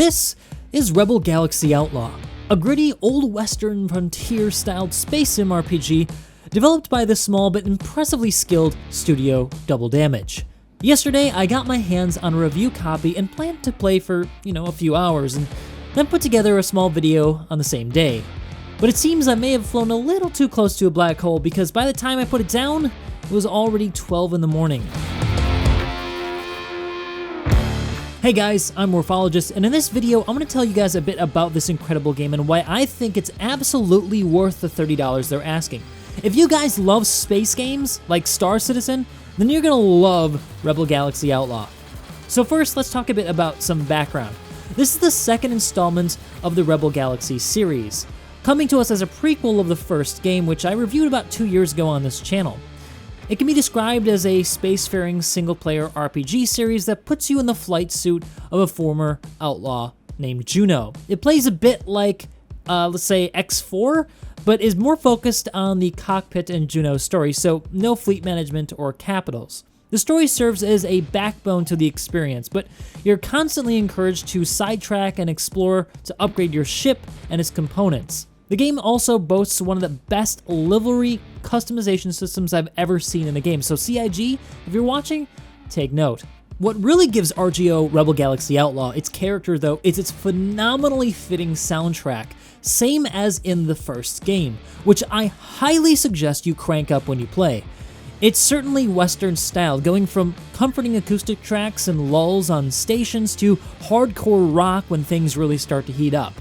This is Rebel Galaxy Outlaw, a gritty old western frontier-styled space sim RPG developed by the small but impressively skilled studio Double Damage. Yesterday, I got my hands on a review copy and planned to play for, a few hours, and then put together a small video on the same day. But it seems I may have flown a little too close to a black hole, because by the time I put it down, it was already 12 in the morning. Hey guys, I'm Morphologist, and in this video, I'm going to tell you guys a bit about this incredible game and why I think it's absolutely worth the $30 they're asking. If you guys love space games, like Star Citizen, then you're going to love Rebel Galaxy Outlaw. So first, let's talk a bit about some background. This is the second installment of the Rebel Galaxy series, coming to us as a prequel of the first game, which I reviewed about 2 years ago on this channel. It can be described as a spacefaring single-player RPG series that puts you in the flight suit of a former outlaw named Juno. It plays a bit like, let's say, X4, but is more focused on the cockpit and Juno story, so no fleet management or capitals. The story serves as a backbone to the experience, but you're constantly encouraged to sidetrack and explore to upgrade your ship and its components. The game also boasts one of the best livery customization systems I've ever seen in a game, so CIG, if you're watching, take note. What really gives RGO Rebel Galaxy Outlaw its character, though, is its phenomenally fitting soundtrack, same as in the first game, which I highly suggest you crank up when you play. It's certainly Western style, going from comforting acoustic tracks and lulls on stations to hardcore rock when things really start to heat up.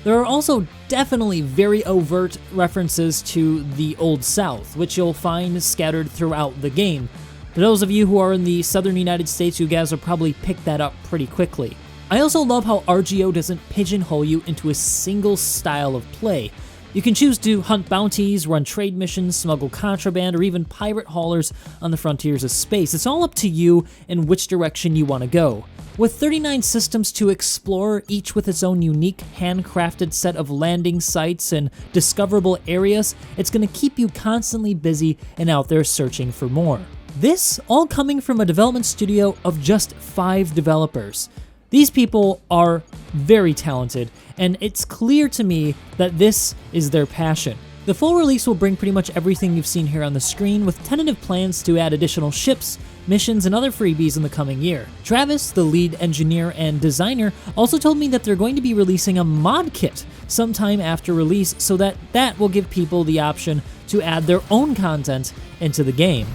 There are also definitely very overt references to the Old South, which you'll find scattered throughout the game. For those of you who are in the southern United States, you guys will probably pick that up pretty quickly. I also love how RGO doesn't pigeonhole you into a single style of play. You can choose to hunt bounties, run trade missions, smuggle contraband, or even pirate haulers on the frontiers of space. It's all up to you in which direction you want to go. With 39 systems to explore, each with its own unique, handcrafted set of landing sites and discoverable areas, it's going to keep you constantly busy and out there searching for more. This all coming from a development studio of just 5 developers. These people are very talented, and it's clear to me that this is their passion. The full release will bring pretty much everything you've seen here on the screen, with tentative plans to add additional ships, missions, and other freebies in the coming year. Travis, the lead engineer and designer, also told me that they're going to be releasing a mod kit sometime after release, so that will give people the option to add their own content into the game.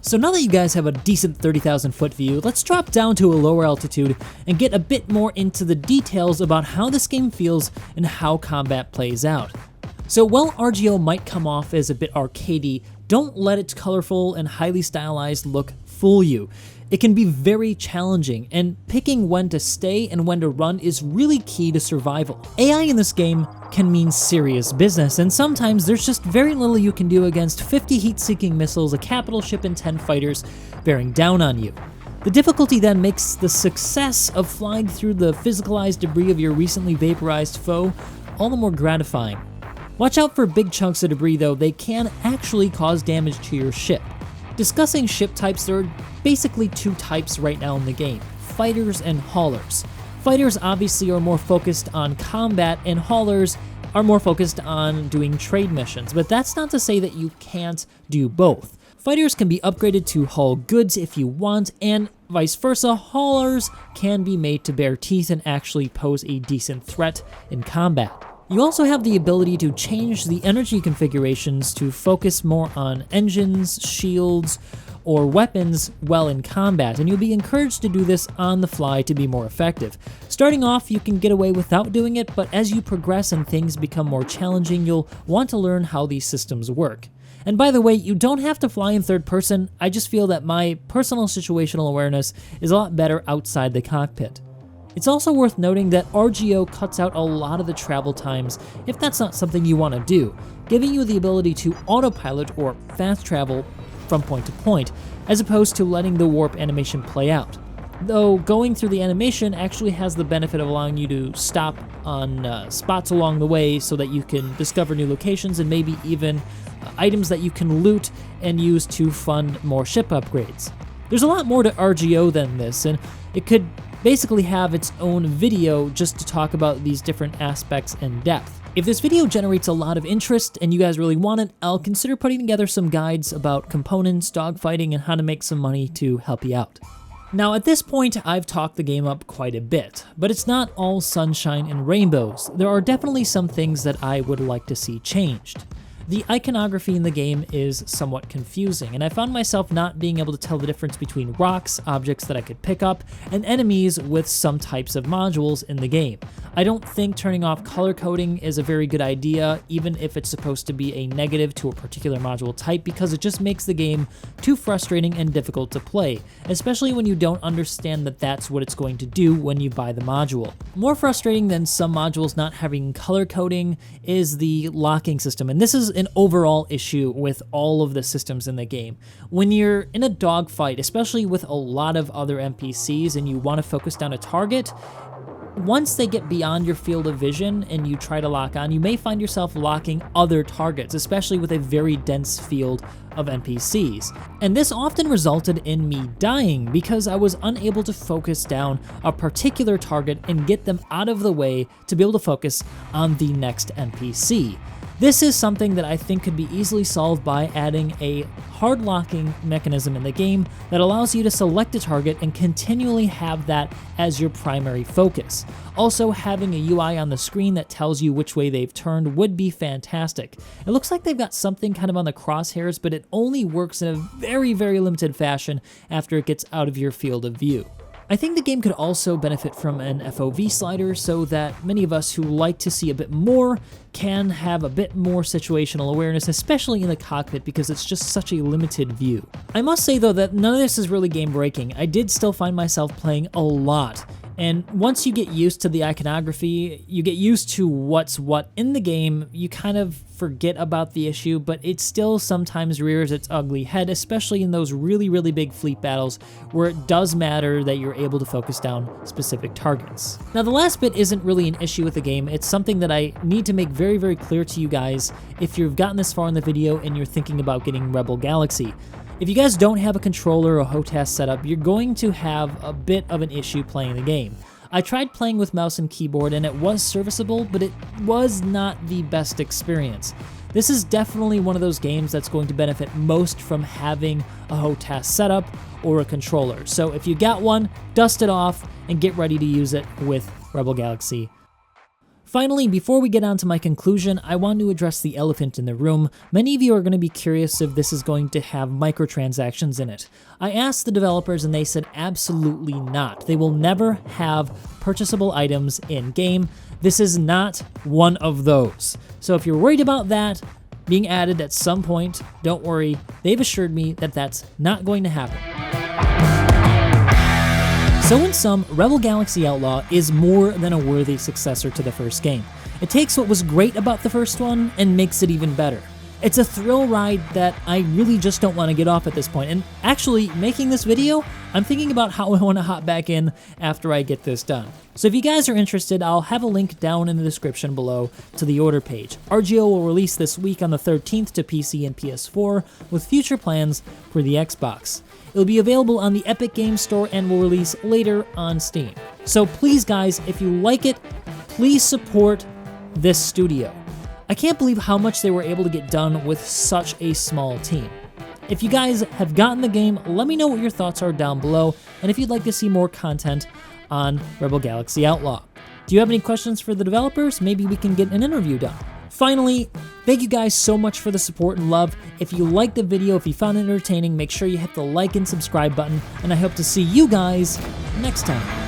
So now that you guys have a decent 30,000 foot view, let's drop down to a lower altitude and get a bit more into the details about how this game feels and how combat plays out. So while RGO might come off as a bit arcadey, don't let its colorful and highly stylized look fool you. It can be very challenging, and picking when to stay and when to run is really key to survival. AI in this game can mean serious business, and sometimes there's just very little you can do against 50 heat-seeking missiles, a capital ship, and 10 fighters bearing down on you. The difficulty then makes the success of flying through the physicalized debris of your recently vaporized foe all the more gratifying. Watch out for big chunks of debris though, they can actually cause damage to your ship. Discussing ship types, there are basically 2 types right now in the game, fighters and haulers. Fighters obviously are more focused on combat, and haulers are more focused on doing trade missions, but that's not to say that you can't do both. Fighters can be upgraded to haul goods if you want, and vice versa, haulers can be made to bare teeth and actually pose a decent threat in combat. You also have the ability to change the energy configurations to focus more on engines, shields, or weapons while in combat, and you'll be encouraged to do this on the fly to be more effective. Starting off, you can get away without doing it, but as you progress and things become more challenging, you'll want to learn how these systems work. And by the way, you don't have to fly in third person. I just feel that my personal situational awareness is a lot better outside the cockpit. It's also worth noting that RGO cuts out a lot of the travel times if that's not something you want to do, giving you the ability to autopilot or fast travel from point to point, as opposed to letting the warp animation play out. Though going through the animation actually has the benefit of allowing you to stop on spots along the way so that you can discover new locations and maybe even items that you can loot and use to fund more ship upgrades. There's a lot more to RGO than this, and it could basically have its own video just to talk about these different aspects in depth. If this video generates a lot of interest and you guys really want it, I'll consider putting together some guides about components, dogfighting, and how to make some money to help you out. Now at this point, I've talked the game up quite a bit, but it's not all sunshine and rainbows. There are definitely some things that I would like to see changed. The iconography in the game is somewhat confusing, and I found myself not being able to tell the difference between rocks, objects that I could pick up, and enemies with some types of modules in the game. I don't think turning off color coding is a very good idea, even if it's supposed to be a negative to a particular module type, because it just makes the game too frustrating and difficult to play, especially when you don't understand that that's what it's going to do when you buy the module. More frustrating than some modules not having color coding is the locking system, and this is an overall issue with all of the systems in the game. When you're in a dogfight, especially with a lot of other NPCs and you want to focus down a target, once they get beyond your field of vision and you try to lock on, you may find yourself locking other targets, especially with a very dense field of NPCs. And this often resulted in me dying because I was unable to focus down a particular target and get them out of the way to be able to focus on the next NPC. This is something that I think could be easily solved by adding a hard locking mechanism in the game that allows you to select a target and continually have that as your primary focus. Also, having a UI on the screen that tells you which way they've turned would be fantastic. It looks like they've got something kind of on the crosshairs, but it only works in a very, very limited fashion after it gets out of your field of view. I think the game could also benefit from an FOV slider so that many of us who like to see a bit more can have a bit more situational awareness, especially in the cockpit, because it's just such a limited view. I must say though that none of this is really game breaking. I did still find myself playing a lot. And once you get used to the iconography, you get used to what's what in the game, you kind of forget about the issue, but it still sometimes rears its ugly head, especially in those really, really big fleet battles where it does matter that you're able to focus down specific targets. Now, the last bit isn't really an issue with the game. It's something that I need to make very, very clear to you guys if you've gotten this far in the video and you're thinking about getting Rebel Galaxy. If you guys don't have a controller or HOTAS setup, you're going to have a bit of an issue playing the game. I tried playing with mouse and keyboard and it was serviceable, but it was not the best experience. This is definitely one of those games that's going to benefit most from having a HOTAS setup or a controller. So if you got one, dust it off and get ready to use it with Rebel Galaxy. Finally, before we get on to my conclusion, I want to address the elephant in the room. Many of you are going to be curious if this is going to have microtransactions in it. I asked the developers and they said absolutely not. They will never have purchasable items in-game. This is not one of those. So if you're worried about that being added at some point, don't worry. They've assured me that that's not going to happen. So in sum, Rebel Galaxy Outlaw is more than a worthy successor to the first game. It takes what was great about the first one and makes it even better. It's a thrill ride that I really just don't want to get off at this point. And actually, making this video, I'm thinking about how I want to hop back in after I get this done. So if you guys are interested, I'll have a link down in the description below to the order page. RGO will release this week on the 13th to PC and PS4, with future plans for the Xbox. It'll be available on the Epic Games Store and will release later on Steam. So please guys, if you like it, please support this studio. I can't believe how much they were able to get done with such a small team. If you guys have gotten the game, let me know what your thoughts are down below, and if you'd like to see more content on Rebel Galaxy Outlaw. Do you have any questions for the developers? Maybe we can get an interview done. Finally, thank you guys so much for the support and love. If you liked the video, if you found it entertaining, make sure you hit the like and subscribe button, and I hope to see you guys next time.